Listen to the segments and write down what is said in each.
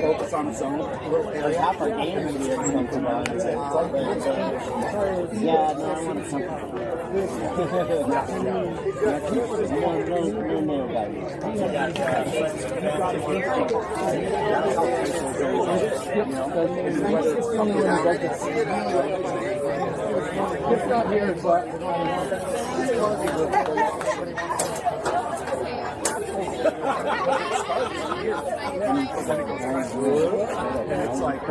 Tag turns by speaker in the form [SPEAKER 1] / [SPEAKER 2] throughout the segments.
[SPEAKER 1] Focus on its own.
[SPEAKER 2] There's half our game in here something about it. Yeah, no, I wanted something. No value.
[SPEAKER 1] It's not here, but it's like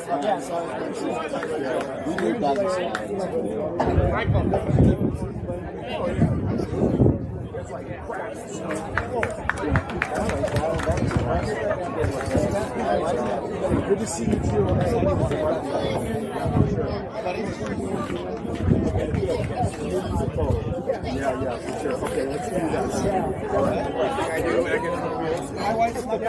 [SPEAKER 2] Yeah, so we need that.
[SPEAKER 1] Good to see you too. Yeah, for sure. Okay, let's do that. My wife's not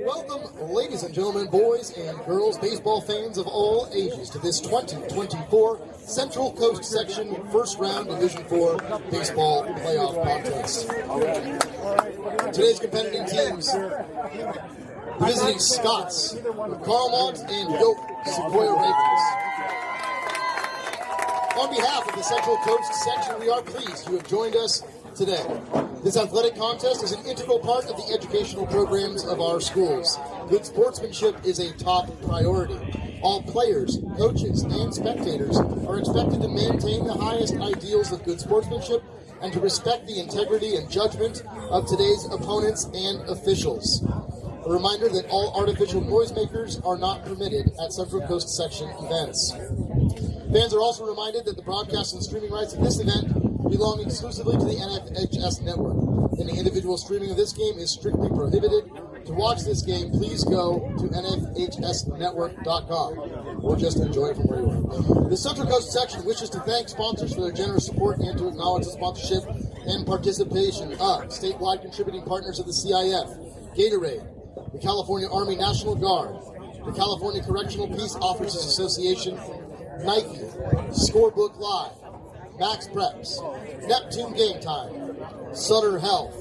[SPEAKER 3] Welcome, ladies and gentlemen, boys and girls, baseball fans of all ages, to this 2024 Central Coast Section First Round Division 4 Baseball Playoff Contest. Today's competing teams, the visiting Scots, Carlmont and Sequoia Ravens. On behalf of the Central Coast Section, we are pleased you have joined us today. This athletic contest is an integral part of the educational programs of our schools. Good sportsmanship is a top priority. All players, coaches, and spectators are expected to maintain the highest ideals of good sportsmanship and to respect the integrity and judgment of today's opponents and officials. A reminder that all artificial noisemakers are not permitted at Central Coast Section events. Fans are also reminded that the broadcast and streaming rights of this event belong exclusively to the NFHS network. Any individual streaming of this game is strictly prohibited. To watch this game, please go to nfhsnetwork.com or just enjoy it from where you are. The Central Coast Section wishes to thank sponsors for their generous support and to acknowledge the sponsorship and participation of statewide contributing partners of the CIF, Gatorade, the California Army National Guard, the California Correctional Peace Officers Association, Nike, Scorebook Live, Max Preps, Neptune Game Time, Sutter Health,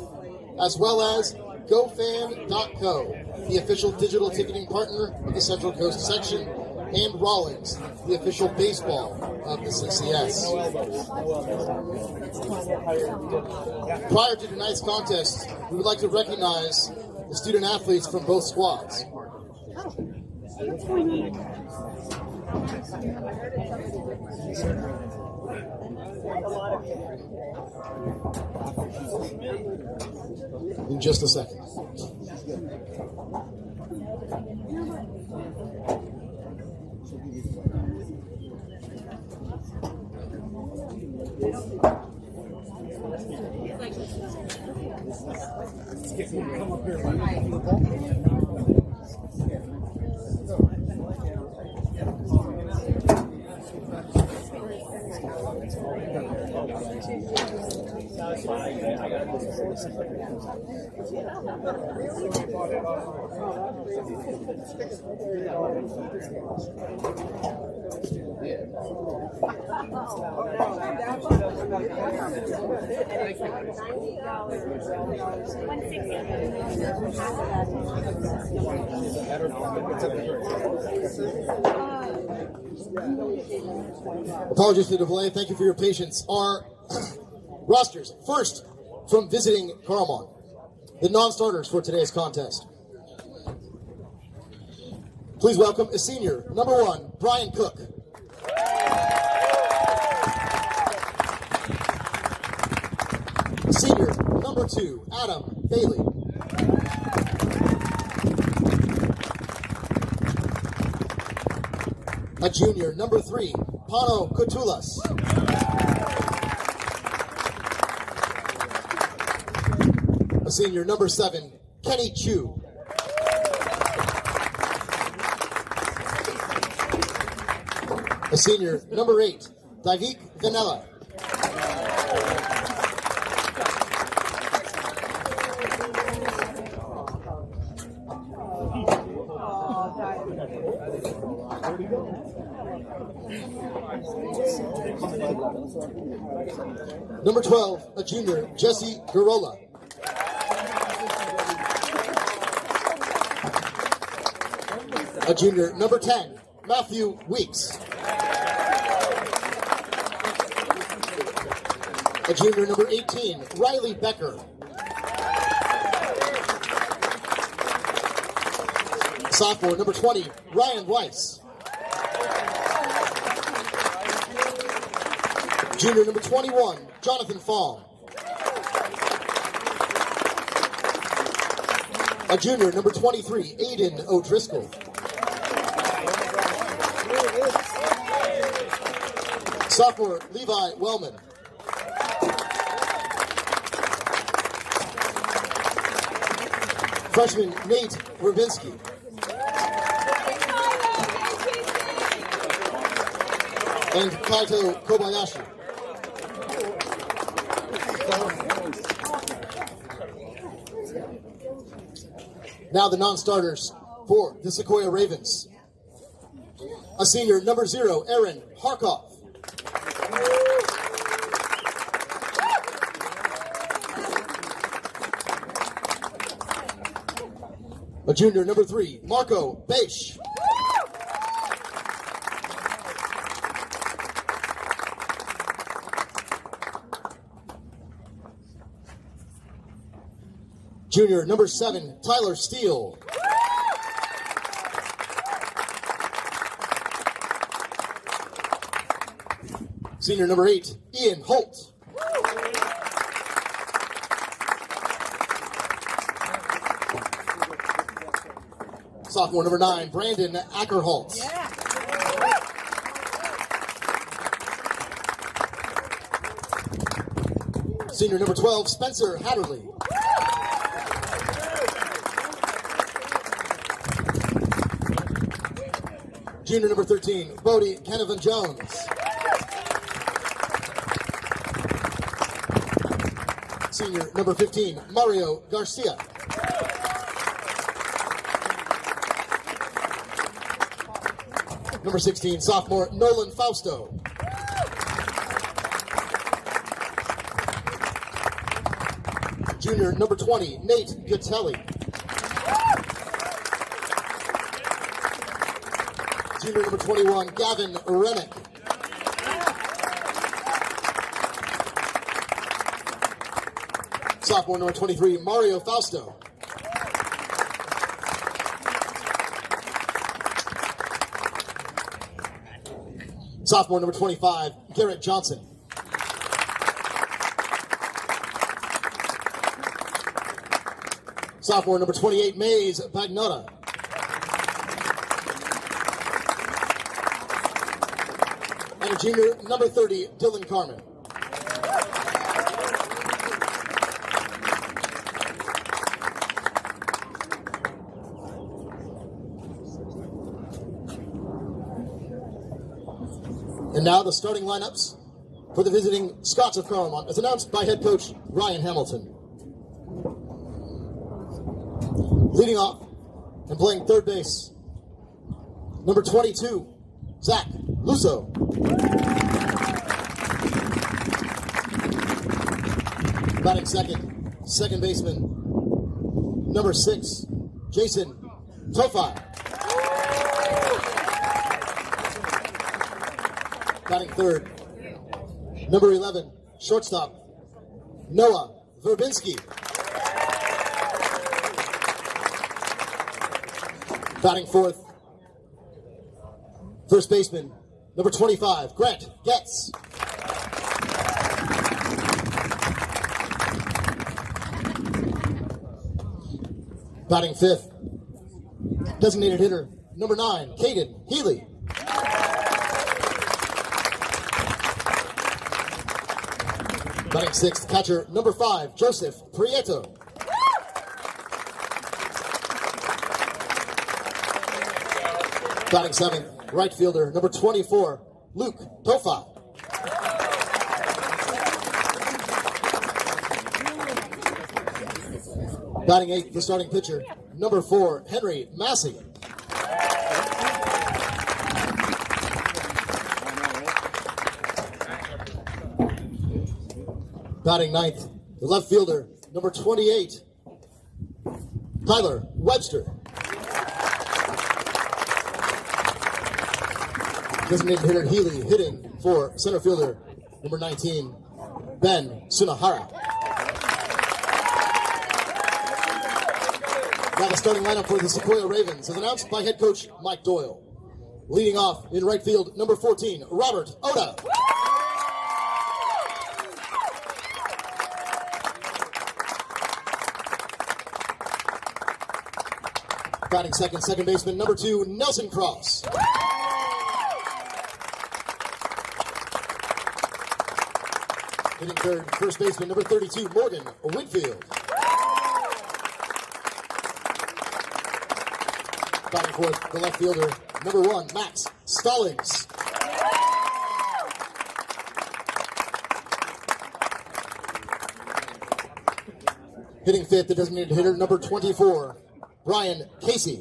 [SPEAKER 3] as well as GoFan.co, the official digital ticketing partner of the Central Coast Section, and Rawlings, the official baseball of the CCS. Prior to tonight's contest, we would like to recognize the student athletes from both squads. In just a second. Apologies for the delay. Thank you for your patience. Our rosters. First, from visiting Carlmont, the non-starters for today's contest. Please welcome a senior, number 1, Brian Cook. Senior, number 2, Adam Bailey. A junior, number 3, Pano Kutulas. A senior, number 7, Kenny Chu. A senior, number 8, Davik Vanella. Number 12, a junior, Jesse Garola. A junior, number 10, Matthew Weeks. A junior, number 18, Riley Becker. Sophomore, number 20, Ryan Weiss. Junior, number 21, Jonathan Fong. A junior, number 23, Aiden O'Driscoll. Sophomore, Levi Wellman. Freshman, Nate Rubinski. And Kaito Kobayashi. Now the non-starters for the Sequoia Ravens. A senior, number 0, Aaron Harkoff. A junior, number 3, Marco Beish. Junior, number 7, Tyler Steele. Senior, number 8, Ian Holt. Sophomore, number 9, Brandon Ackerholtz. Senior, number 12, Spencer Hatterley. Junior, number 13, Bodie Canavan Jones. Senior, number 15, Mario Garcia. Number 16, sophomore, Nolan Fausto. Junior, number 20, Nate Gatelli. Junior, number 21, Gavin Remick. Sophomore, number 23, Mario Fausto. Sophomore, number 25, Garrett Johnson. Sophomore, number 28, Maze Bagnota. And a junior, number 30, Dylan Carmen. And now the starting lineups for the visiting Scots of Carlmont, as announced by head coach Ryan Hamilton. Leading off and playing third base, number 22, Zach Lusso. Batting second baseman, number 6, Jason Tofi. Batting third, number 11, shortstop, Noah Verbinski. Batting fourth, first baseman, number 25, Grant Getz. Batting fifth, designated hitter, number 9, Caden Healy. Batting sixth, catcher, number 5, Joseph Prieto. Batting seventh, right fielder, number 24, Luke Tofa. Batting 8th, the starting pitcher, number 4, Henry Massey. Batting 9th, the left fielder, number 28, Tyler Webster. Designated hitter Healy hitting for center fielder, number 19, Ben Sunahara. Now the starting lineup for the Sequoia Ravens is announced by head coach Mike Doyle. Leading off in right field, number 14, Robert Oda. Batting second, second baseman, number 2, Nelson Cross. Hitting third, first baseman, number 32, Morgan Whitfield. Batting fourth, the left fielder, number 1, Max Stallings. Hitting fifth, the designated hitter, number 24, Brian Casey.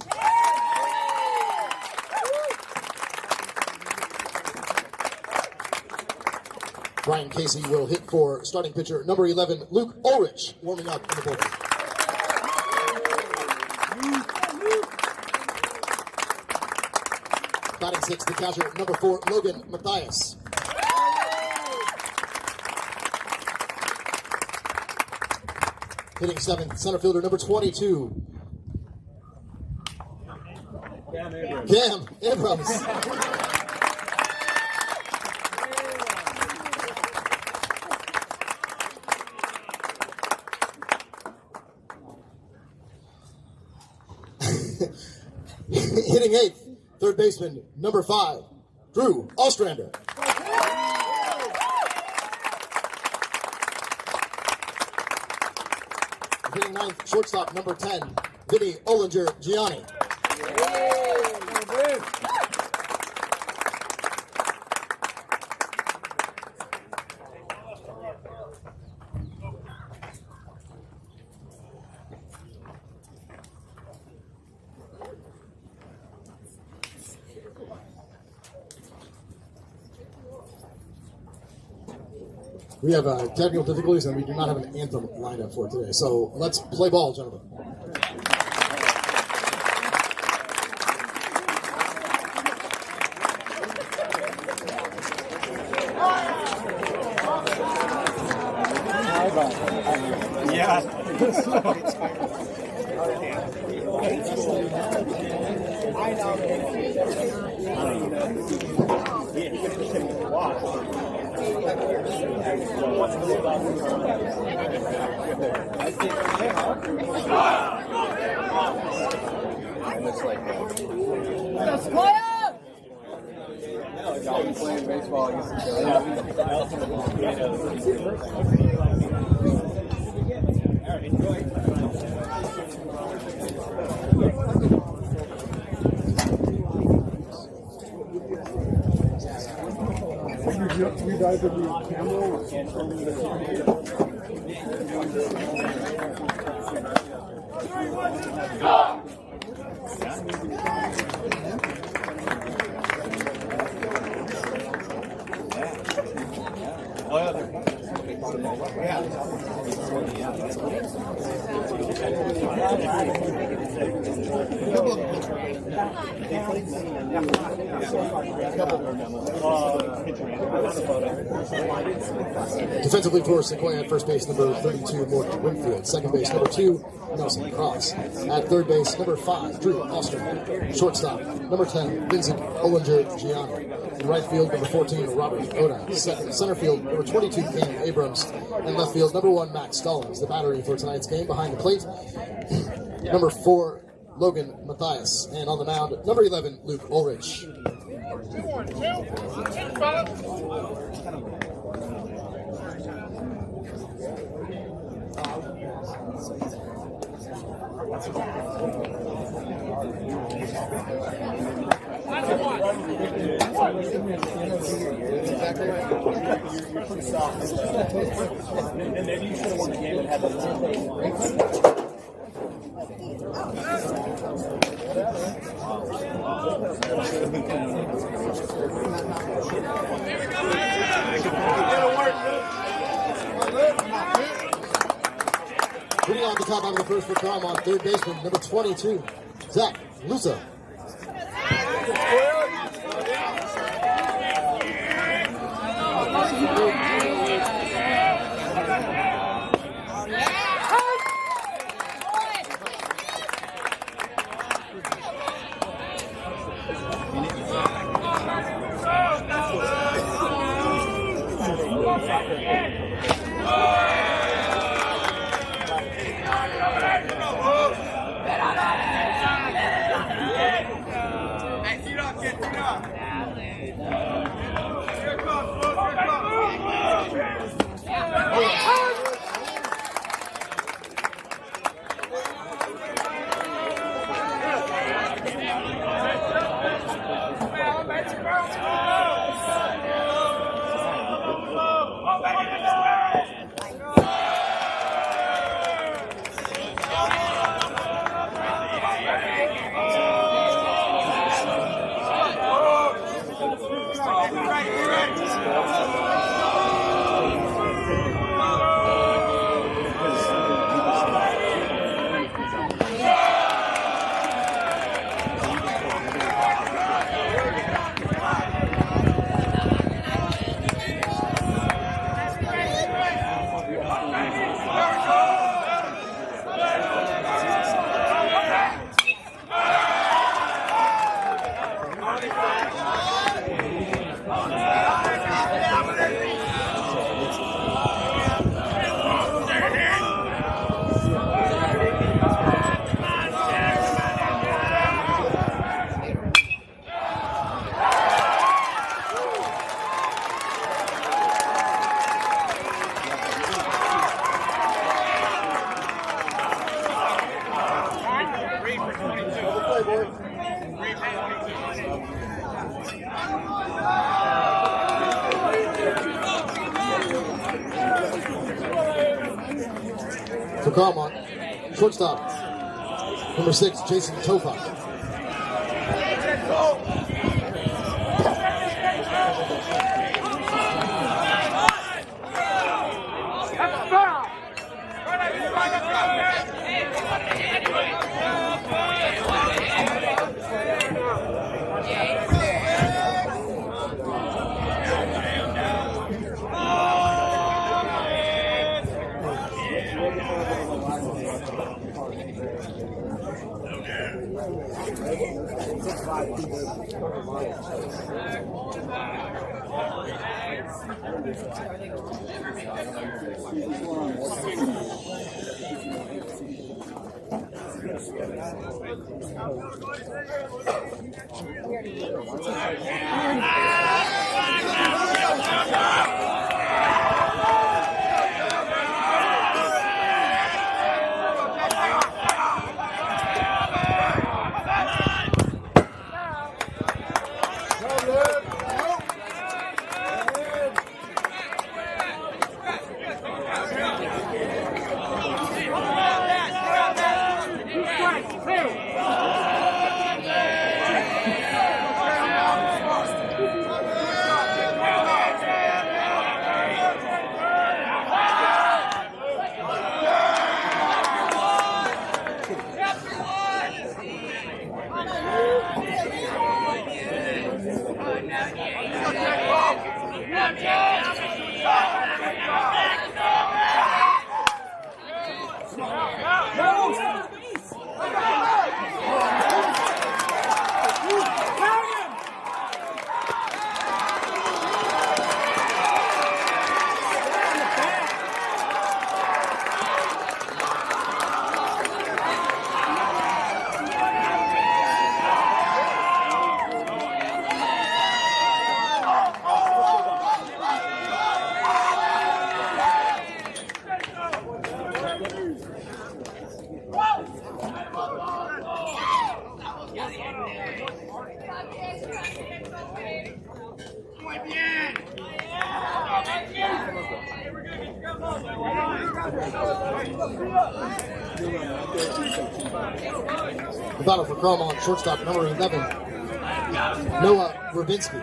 [SPEAKER 3] Brian Casey will hit for starting pitcher, number 11, Luke Ulrich, warming up in the bullpen. Batting sixth, the catcher, number 4, Logan Matthias. Hitting seventh, center fielder, number 22, Cam Abrams. Hitting eighth, third baseman, number 5, Drew Ostrander. Hitting ninth, shortstop, number 10, Vinny Ollinger Gianni. We have technical difficulties and we do not have an anthem lined up for today. So let's play ball, gentlemen.
[SPEAKER 4] Sequoia!
[SPEAKER 1] Playing baseball against you guys would be camera.
[SPEAKER 3] Defensively for Sequoia at first base, number 32, Morgan Whitfield. Second base, number 2, Nelson Cross. At third base, number 5, Drew Ostrander. Shortstop, number 10, Vincent Ollinger Gianni. In right field, number 14, Robert Oda. Center field, number 22, Cam Abrams. And left field, number 1, Max Stallings. The battery for tonight's game behind the plate, number 4, Logan Matthias. And on the mound, number 11, Luke Ulrich.
[SPEAKER 1] Exactly right. You're pretty soft. And maybe you should have won the game and had the
[SPEAKER 3] Putting on the top out of the first for Carlmont, third baseman, number 22, Zach Lusa. For Carlmont, shortstop, number 6, Jason Tofa. The battle for Carlmont, shortstop number 11, Noah Ravinsky.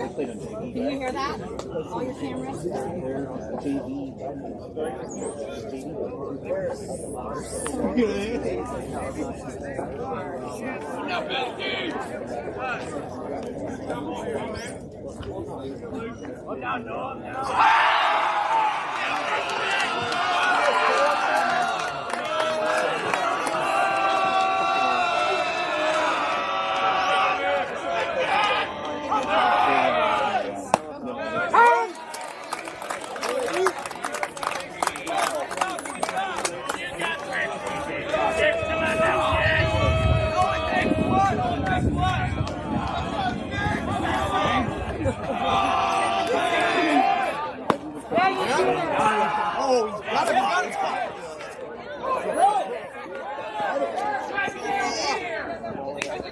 [SPEAKER 4] Can you hear that? All your cameras?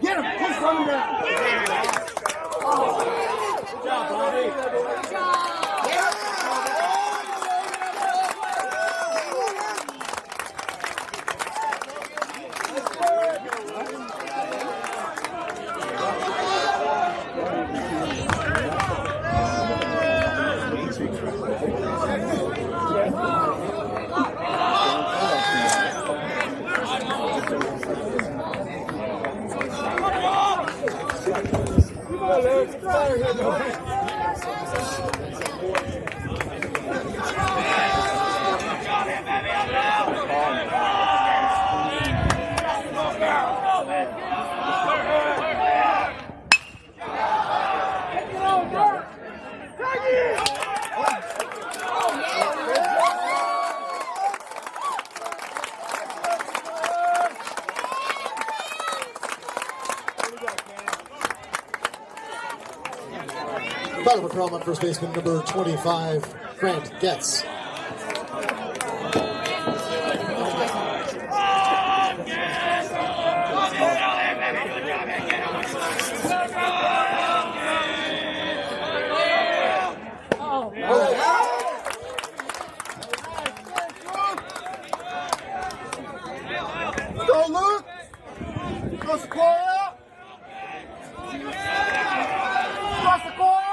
[SPEAKER 1] Get him! Push him down! Good job, Bobby. Good job.
[SPEAKER 3] Battle for Carlmont, first baseman number 25, Grant Getz.
[SPEAKER 1] Go, Luke! Go, Sequoia! Go, Sequoia!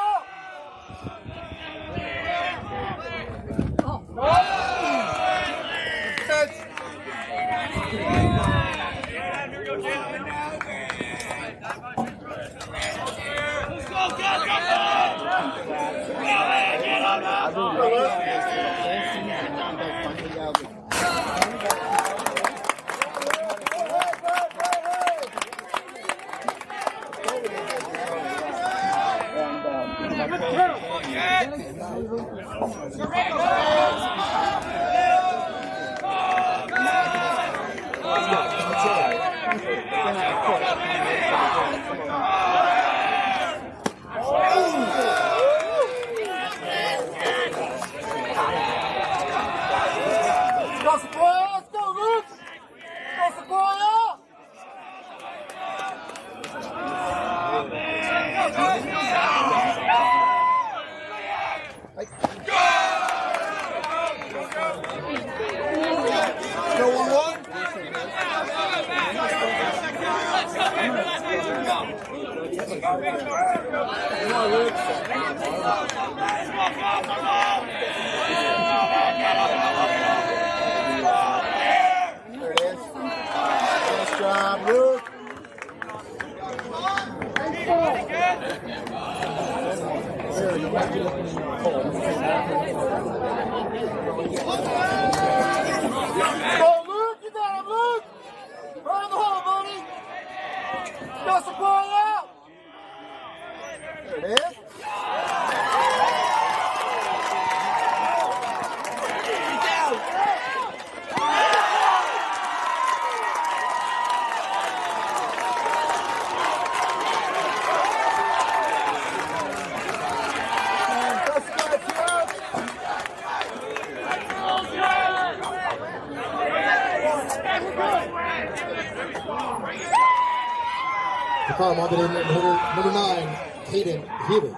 [SPEAKER 3] For Carlmont, number 9, Caden Healy.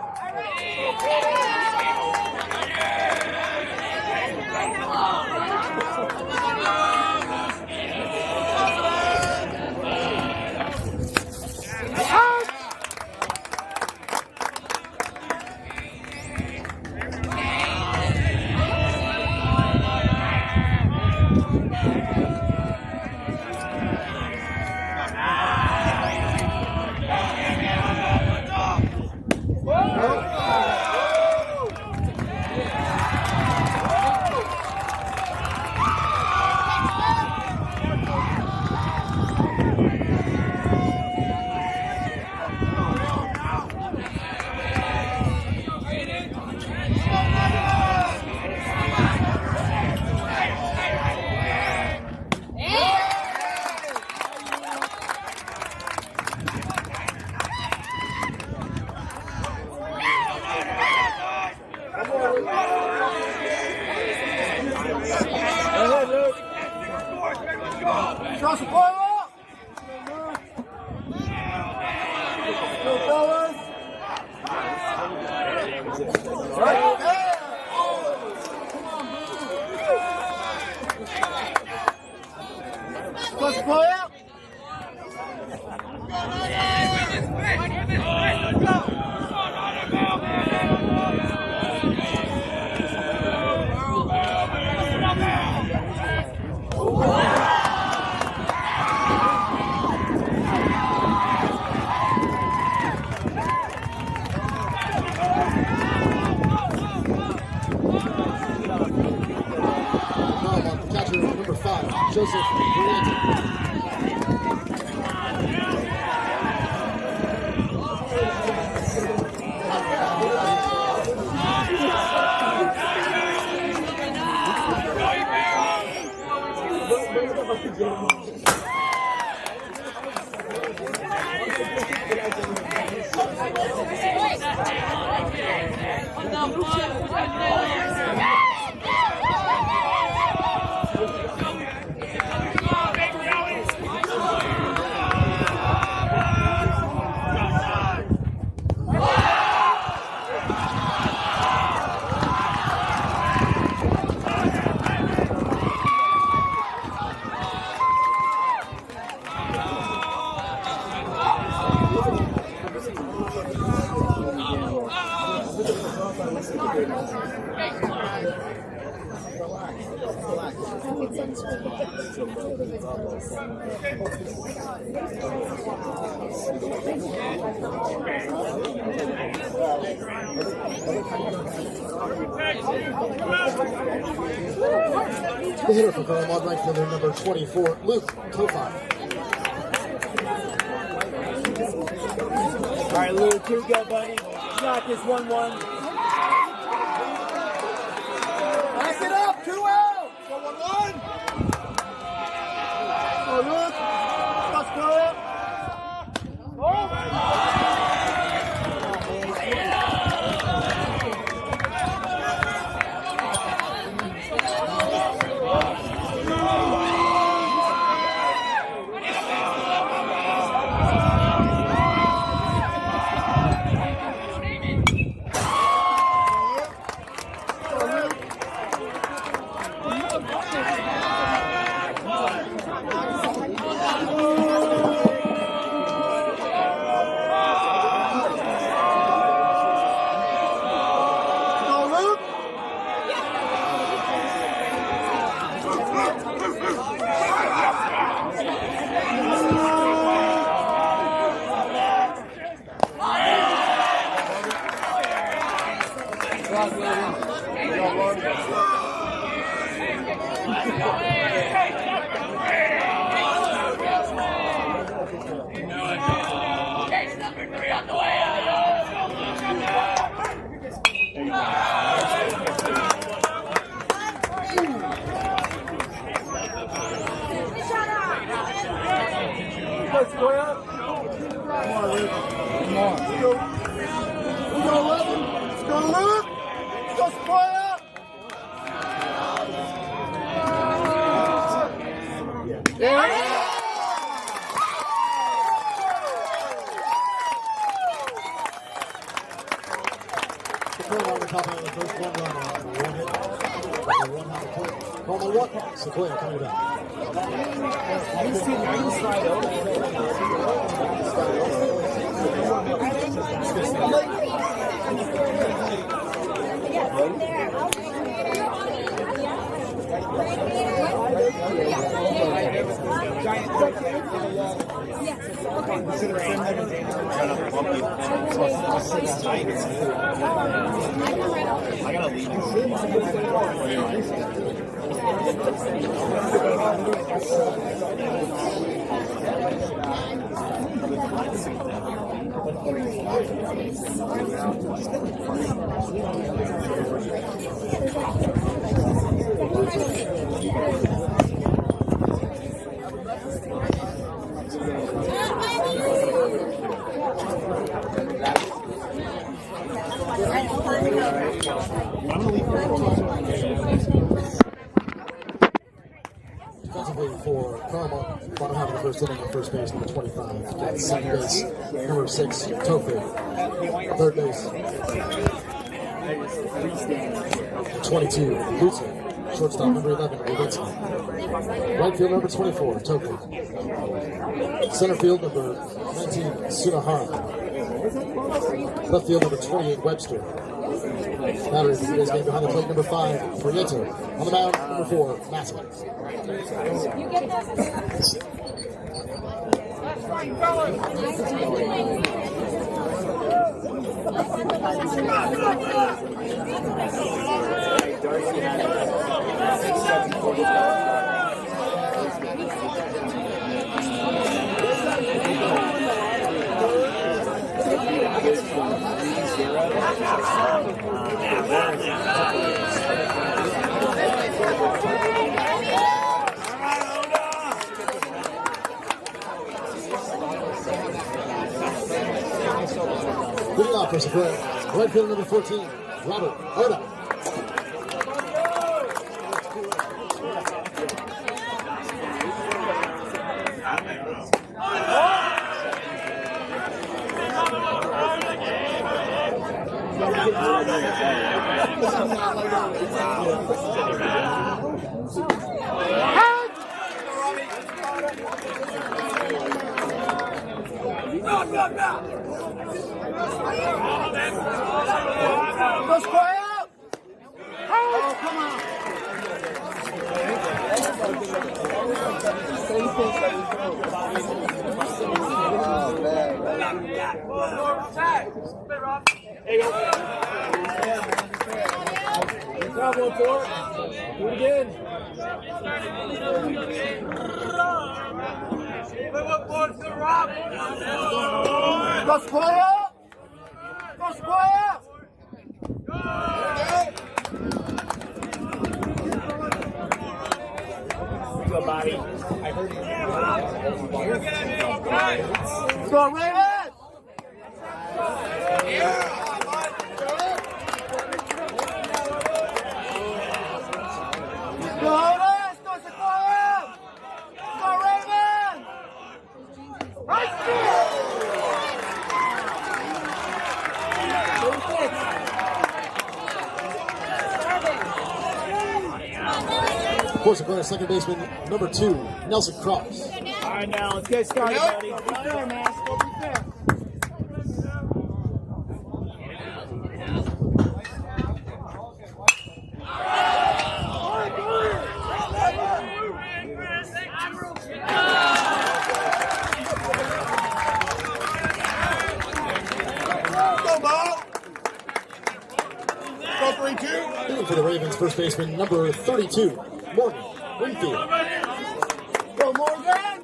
[SPEAKER 5] Sequoia!
[SPEAKER 3] Catcher number 5, Joseph Durante. The hitter for Carlmont, right fielder number 24, Luke Kofi.
[SPEAKER 5] All right, Luke, here we go, buddy. Knock this 1-1. Back it up, 2 out. Go 1-1. Go, Luke. Let's go.
[SPEAKER 3] Sequoia coming back.
[SPEAKER 1] I gotta leave.
[SPEAKER 3] Defensively for Carlmont, bottom half of the first inning at first base, number 25. At second base, number 6, Tofu. Third base, 22, Lucy. Shortstop, number 11, Robinson. Right field, number 24, Tofu. Center field, number 19, Sunahara. Left field, number 28, Webster. Batter in today's game behind the plate, number 5, Prieto. On the mound, number 4, Massey. Leading off for Sequoia, right field number 14, Robert Oda.
[SPEAKER 5] Go Sequoia! Oh, come on!
[SPEAKER 1] There you go. Good job, 1-4. Do it again.
[SPEAKER 5] Go Sequoia! Go Sequoia!
[SPEAKER 1] Good body. I heard you.
[SPEAKER 5] Go Raven! Go Otis! Go Sequoia! Go Raven! Right
[SPEAKER 3] For Sequoia, second baseman, number 2, Nelson Cross.
[SPEAKER 1] All right, now let's get started, buddy.
[SPEAKER 5] Be fair, man. Go be fair.
[SPEAKER 1] Go, ball. Go 3-2.
[SPEAKER 3] Hitting for the Ravens, first baseman, number 32, Morgan Winfield.
[SPEAKER 5] Go Morgan!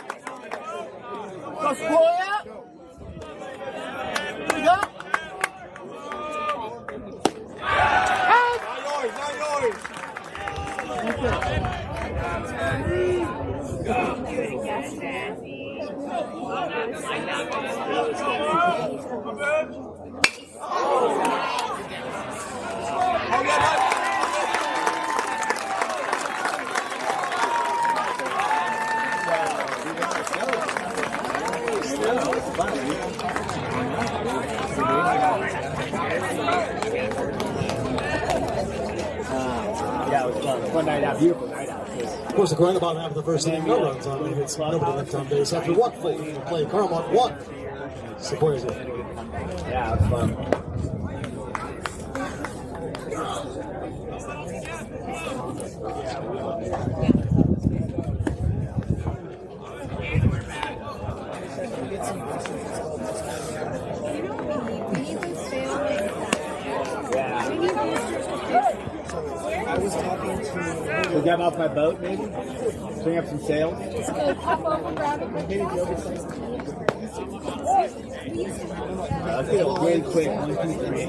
[SPEAKER 5] Go Sequoia! Here we go!
[SPEAKER 1] Not yours. Yeah, it was fun. Fun night out. Beautiful night out.
[SPEAKER 3] course, going to the bottom half of the first inning, no runs on it. It's nobody left on base after 1 full inning of play. Carlmont 1. Sequoia 0.
[SPEAKER 2] Yeah, it's fun. We got off my boat, maybe? Bring up some sails?
[SPEAKER 4] Just go pop over, grab it.
[SPEAKER 2] Let's go really quick. 1, 2, 3.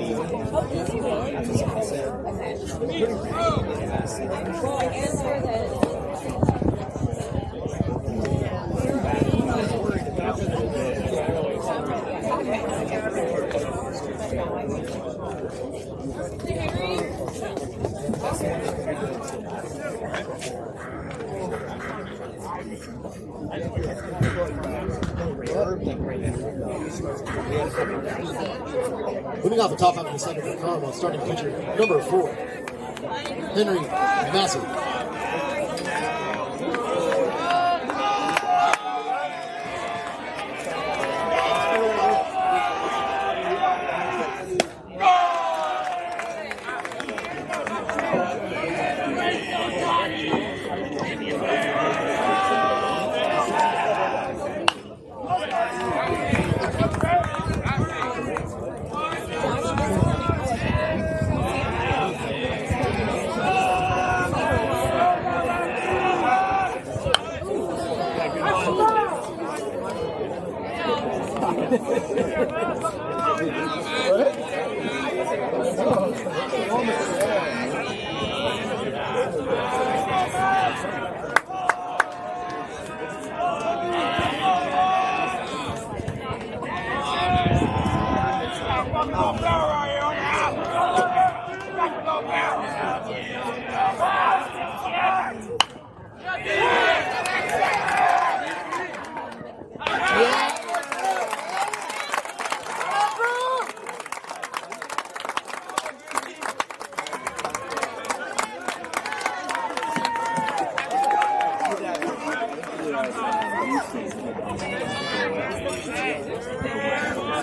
[SPEAKER 3] Moving off the top half of the second for Carlmont, starting pitcher number 4, Henry Massey.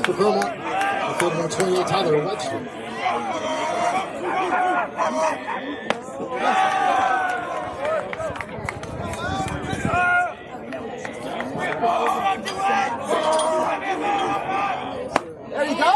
[SPEAKER 3] For Carlmont, the field number 28, Tyler Webster.
[SPEAKER 5] There you go.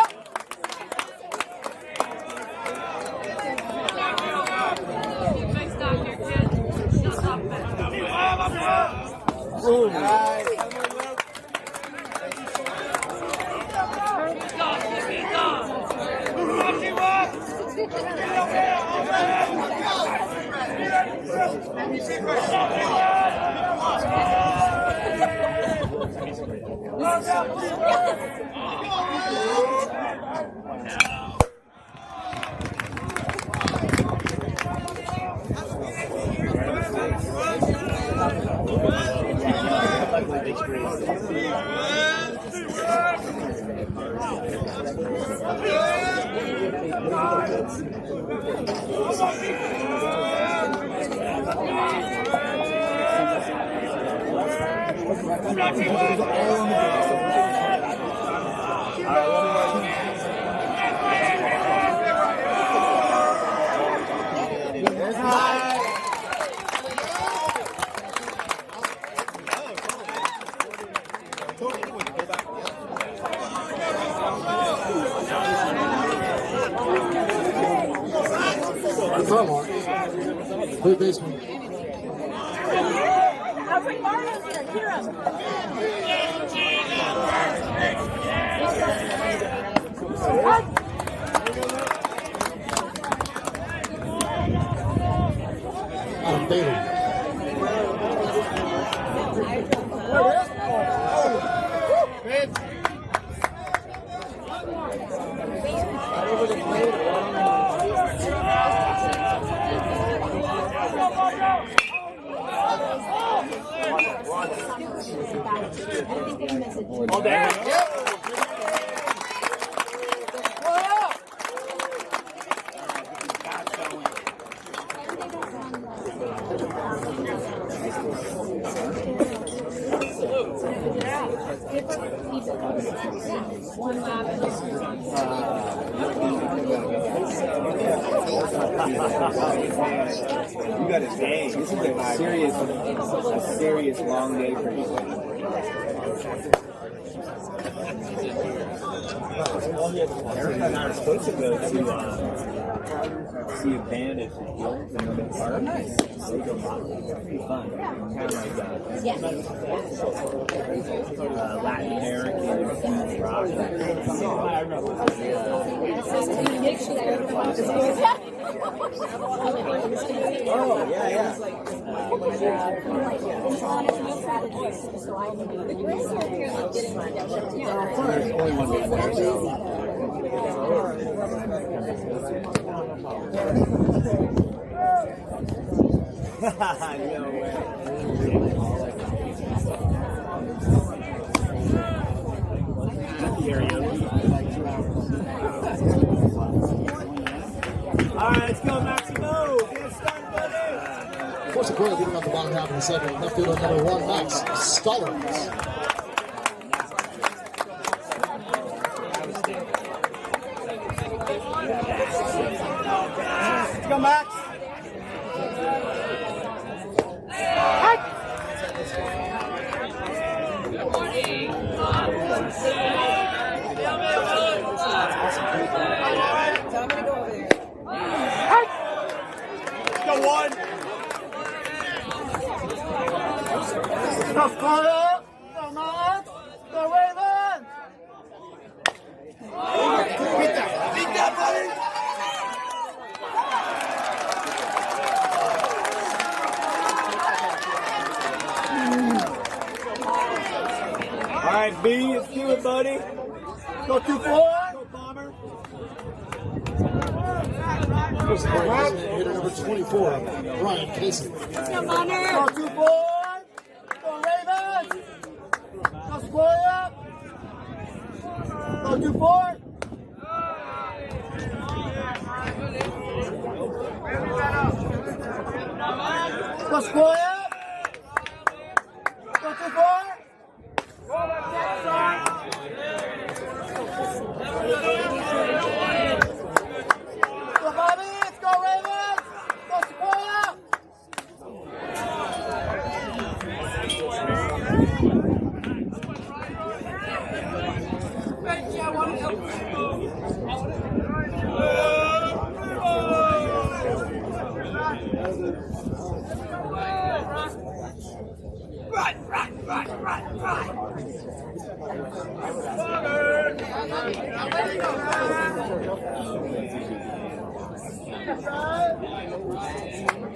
[SPEAKER 3] Carlmont, third baseman.
[SPEAKER 4] I'll bring Marlon here. Hear him.
[SPEAKER 3] Adam Bailey.
[SPEAKER 2] All day.
[SPEAKER 4] One lap.
[SPEAKER 2] You got a day. This is a serious long day for you. Eric and I are supposed to go to see a band at the Hills in the park. Nice. They go pretty fun. Kind of like Latin American rock. Oh, yeah. Only one big one. No way. All right, let's go, Maximo. Get started, buddy.
[SPEAKER 3] Of course, Sequoia leading off the bottom half of the second. Left fielder number 1, Max Stallings.
[SPEAKER 5] Let's go, Max. Go one. Go Sequoia. Go Max. Go Ravens. Beat that, buddy.
[SPEAKER 2] All right, B, let's do it, buddy.
[SPEAKER 5] Go 2-4.
[SPEAKER 2] Go, Bomber.
[SPEAKER 3] Hitter number 24, Ryan Casey.
[SPEAKER 4] Go, Bomber.
[SPEAKER 5] Go 2-4. Go Ravens. Go Sequoia. Go 2-4. Go Sequoia. Go 2-4. Go Bobby. Let's go Ravens. Go Sequoia.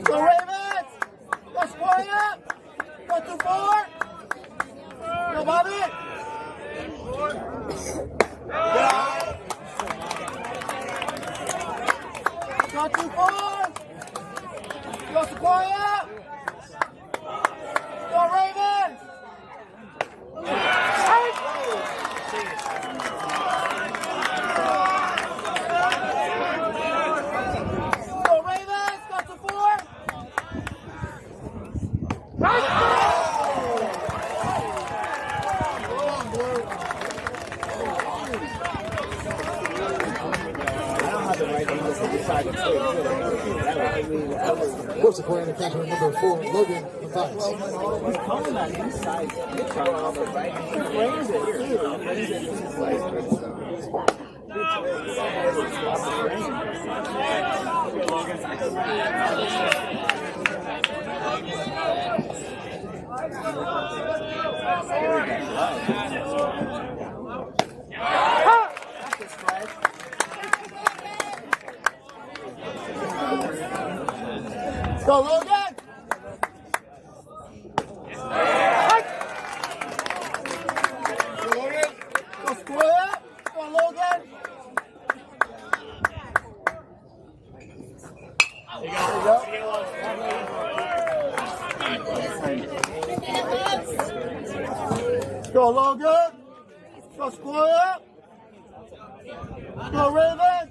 [SPEAKER 5] Go Ravens. Go Sequoia. Go 2-4. Go Bobby. Go 2-4. Go Sequoia. Go Ravens. Go Ravens. Go 2-4.
[SPEAKER 3] Of course, Sequoia in the catcher number 4, Logan Mathias.
[SPEAKER 2] He's calling that inside pitch on the right. He frames it
[SPEAKER 5] Go Logan. Go Logan. Go Sequoia. Go Logan. There you go. Go Logan. Go Sequoia. Go Ravens.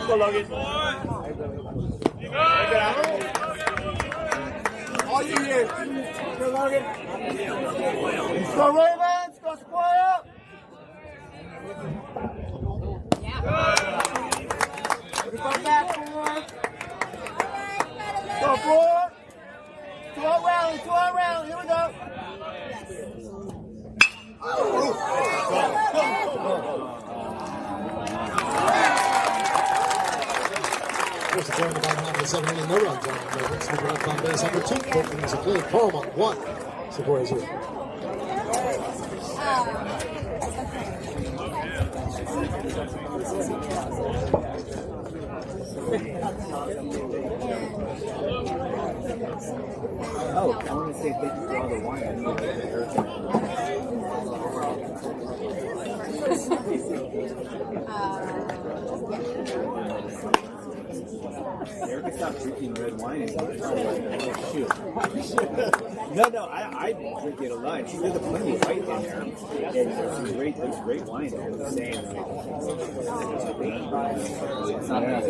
[SPEAKER 5] Go Logan. All you hear. Go Logan. Go Ravens. Go Sequoia. Go back forward. Go forward. 2-0 rally. 2-0 rally. Here we go.
[SPEAKER 3] First play in the bottom half of the second inning, no runs on the Ravens. Moving up on base number 2. Both innings are played. Carlmont 1. Sequoia 0.
[SPEAKER 2] Oh, I want to say thank you for all the wine. Erica stopped drinking red wine and shoot. No, I drink it a lot. She did a plenty of white in there. And there's great wine there. The same. It's not enough.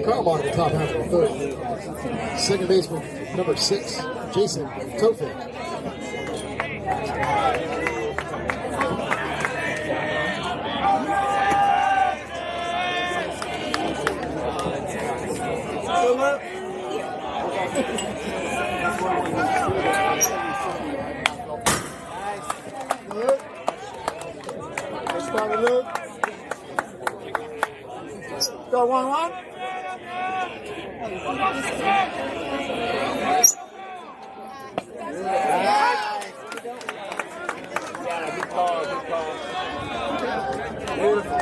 [SPEAKER 3] Carlmont in the top half of the third. Second baseman, number 6, Jason Tofik.
[SPEAKER 5] Go 1-1.
[SPEAKER 2] Good call. Beautiful.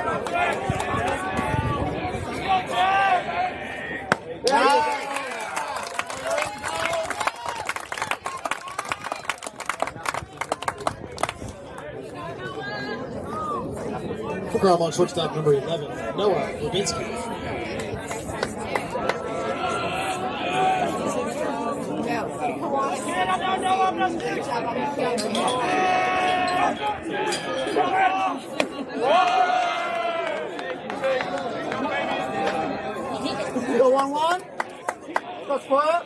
[SPEAKER 3] For Carlmont, shortstop number 11, Noah Levinsky.
[SPEAKER 5] Go 1-1. Go Sequoia.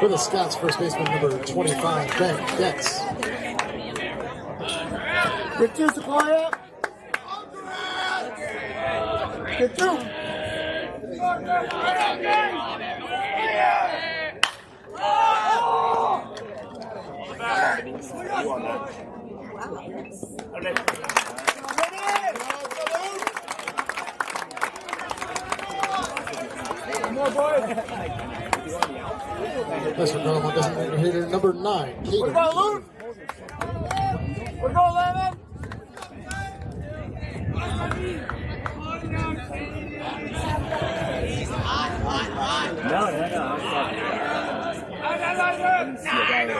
[SPEAKER 3] For the Scots, first baseman number 25, Ben Getz.
[SPEAKER 5] Get 2, Sequoia. Get 2. More boys.
[SPEAKER 3] That's for Carlmont, designated hitter number 9,
[SPEAKER 5] What
[SPEAKER 3] Caden.
[SPEAKER 5] about Luke? What about Lemon?
[SPEAKER 2] No. I'm sorry. I didn't see a guy that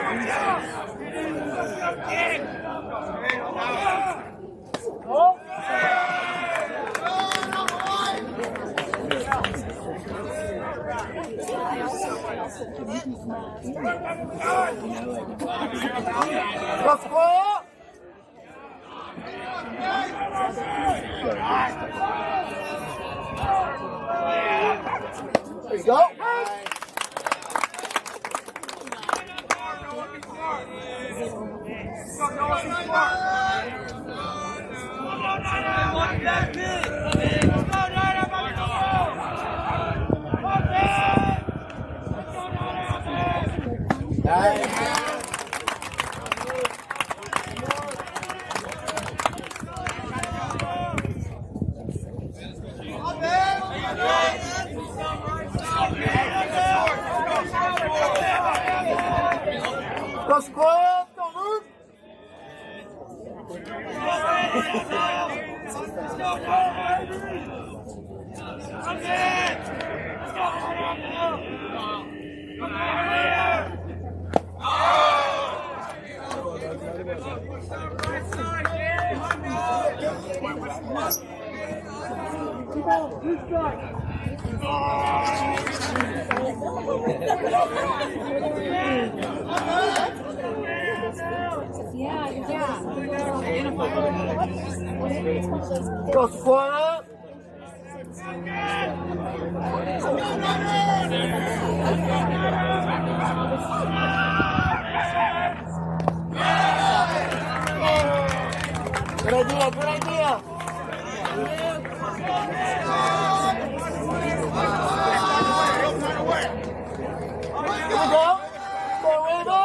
[SPEAKER 5] Go Sequoia! There you go. Go Sequoia! Don't move! Go Sequoia! Good idea, good idea! Here we go! Go Raven!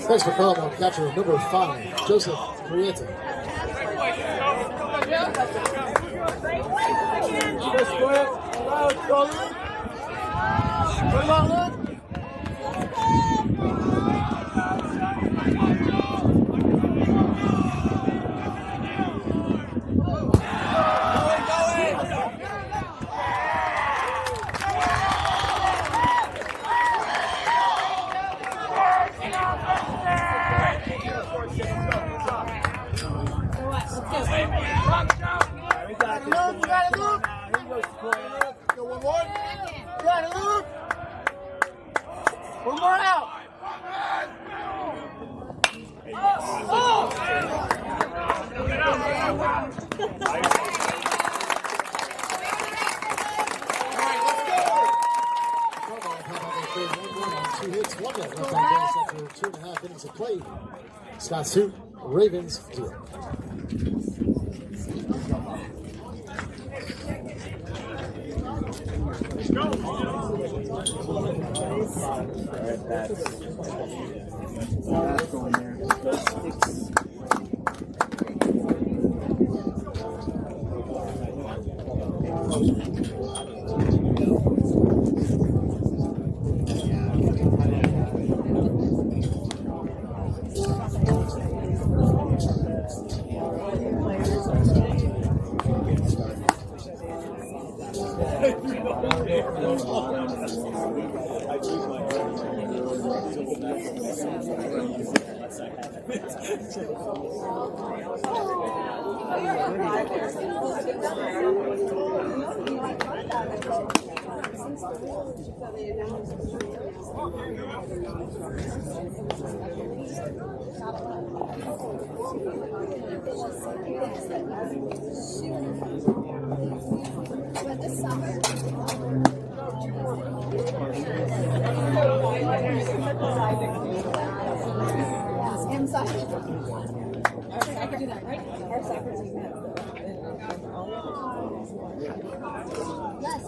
[SPEAKER 3] Thanks for Carlmont, catcher number 5, Joseph Marietta.
[SPEAKER 5] Go Sequoia! Go Luke! Come on, Luke! Luke, you got it, Luke! Here you go, Sequoia. Go 1-1. You got it, Luke! One more out!
[SPEAKER 3] Two hits, 1 run. Left on base after 2.5 innings of play. Scots 2, Ravens 0.
[SPEAKER 4] I could do that, right? Our soccer team has. Yes.